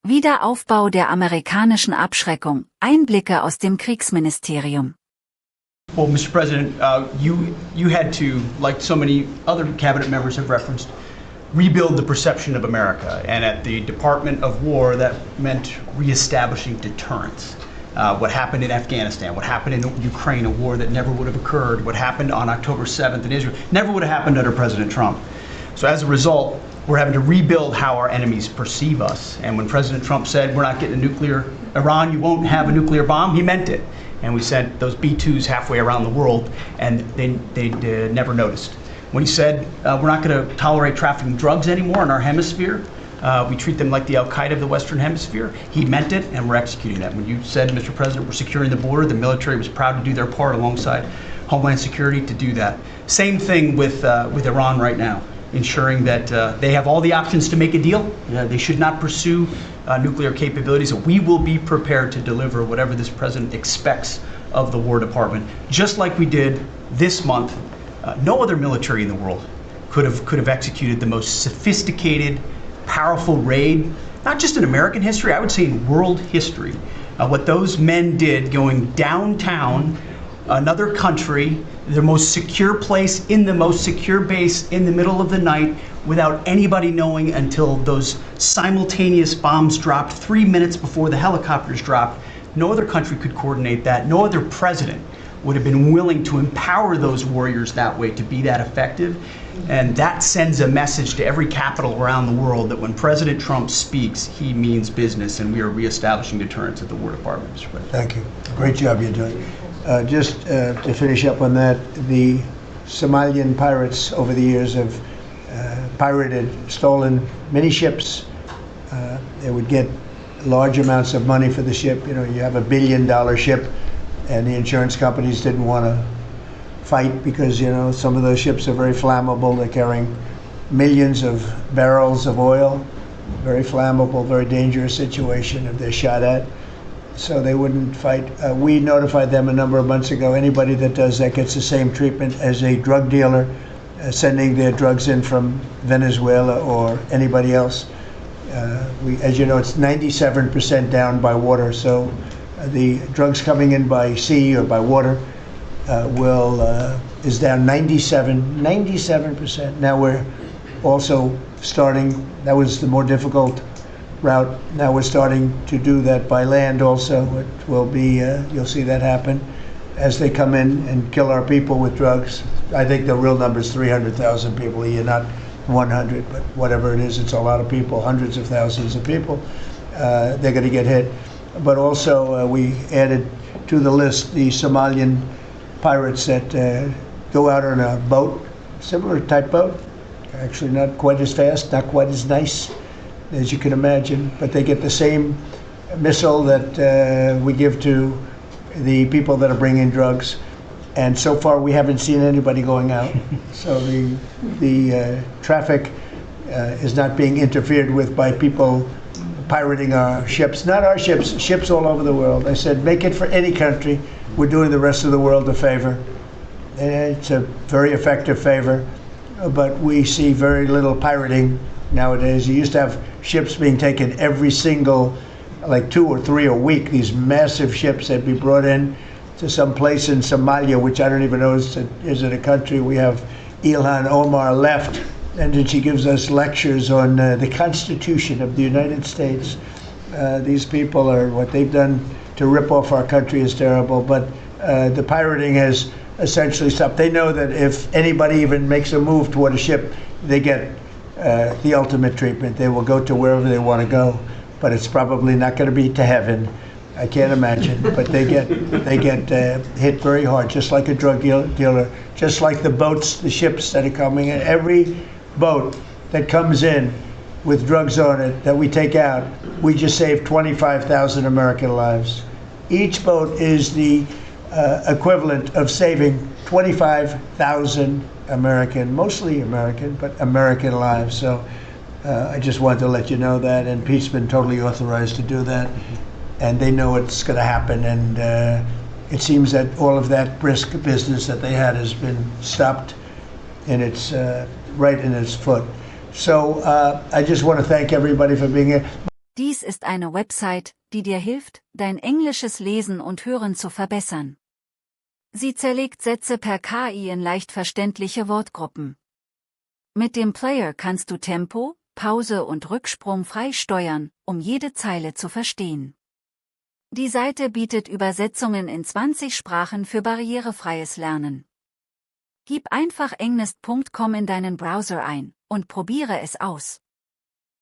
Wiederaufbau der amerikanischen Abschreckung, Einblicke aus dem Kriegsministerium. Well, Mr. President, you had to, like so many other cabinet members have referenced, rebuild the perception of America. And at the Department of War, that meant reestablishing deterrence. What happened in Afghanistan, what happened in Ukraine, a war that never would have occurred, what happened on October 7th in Israel, never would have happened under President Trump. So as a result, we're having to rebuild how our enemies perceive us. And when President Trump said, we're not getting a nuclear, Iran, you won't have a nuclear bomb, he meant it. And we sent those B-2s halfway around the world, and they never noticed. When he said, we're not going to tolerate trafficking drugs anymore in our hemisphere, we treat them like the Al-Qaeda of the Western Hemisphere, he meant it, and we're executing that. When you said, Mr. President, we're securing the border, the military was proud to do their part alongside Homeland Security to do that. Same thing with Iran right now, ensuring that they have all the options to make a deal. They should not pursue nuclear capabilities. We will be prepared to deliver whatever this president expects of the War Department, just like we did this month. No other military in the world could have executed the most sophisticated, powerful raid, not just in American history, I would say in world history. What those men did going downtown, another country, the most secure place in the most secure base in the middle of the night without anybody knowing until those simultaneous bombs dropped 3 minutes before the helicopters dropped. No other country could coordinate that. No other president would have been willing to empower those warriors that way to be that effective. And that sends a message to every capital around the world that when President Trump speaks, he means business, and we are reestablishing deterrence at the War Department, Mr. President. Thank you. Great job you're doing. Just to finish up on that, the Somalian pirates over the years have pirated, stolen many ships. They would get large amounts of money for the ship. You know, you have $1 billion ship, and the insurance companies didn't want to fight because, you know, some of those ships are very flammable. They're carrying millions of barrels of oil. Very flammable, very dangerous situation if they're shot at. So they wouldn't fight. We notified them a number of months ago. Anybody that does that gets the same treatment as a drug dealer sending their drugs in from Venezuela or anybody else. As you know, it's 97% down by water. So the drugs coming in by sea or by water is down 97%. Now we're also starting, that was the more difficult route. Now we're starting to do that by land also. It will be, you'll see that happen as they come in and kill our people with drugs. I think the real number is 300,000 people a year, not 100, but whatever it is, it's a lot of people, hundreds of thousands of people. They're going to get hit. But also we added to the list the Somalian pirates that go out on a boat, similar type boat, actually not quite as fast, not quite as nice as you can imagine, but they get the same missile that we give to the people that are bringing drugs. And so far we haven't seen anybody going out. So the traffic is not being interfered with by people pirating our ships, not our ships, ships all over the world. I said, make it for any country. We're doing the rest of the world a favor. It's a very effective favor, but we see very little pirating nowadays. You used to have ships being taken every single, like 2 or 3 a week, these massive ships that be brought in to some place in Somalia, which I don't even know is it a country. We have Ilhan Omar left, and then she gives us lectures on the Constitution of the United States. These people are, what they've done to rip off our country is terrible, but the pirating has essentially stopped. They know that if anybody even makes a move toward a ship, they get the ultimate treatment. They will go to wherever they want to go, but it's probably not going to be to heaven. I can't imagine, but they get hit very hard, just like a drug dealer, just like the boats, the ships that are coming in. Every boat that comes in with drugs on it that we take out, we just saved 25,000 American lives. Each boat is the equivalent of saving 25,000 American, mostly American, but American lives. So I just wanted to let you know that, and Pete's been totally authorized to do that. And they know it's going to happen, and it seems that all of that brisk business that they had has been stopped in its right in its foot. So I just want to thank everybody for being here. Diese Dies ist eine Website, die dir hilft, dein englisches Lesen und Hören zu verbessern. Sie zerlegt Sätze per KI in leicht verständliche Wortgruppen. Mit dem Player kannst du Tempo, Pause und Rücksprung frei steuern, um jede Zeile zu verstehen. Die Seite bietet Übersetzungen in 20 Sprachen für barrierefreies Lernen. Gib einfach englist.com in deinen Browser ein und probiere es aus.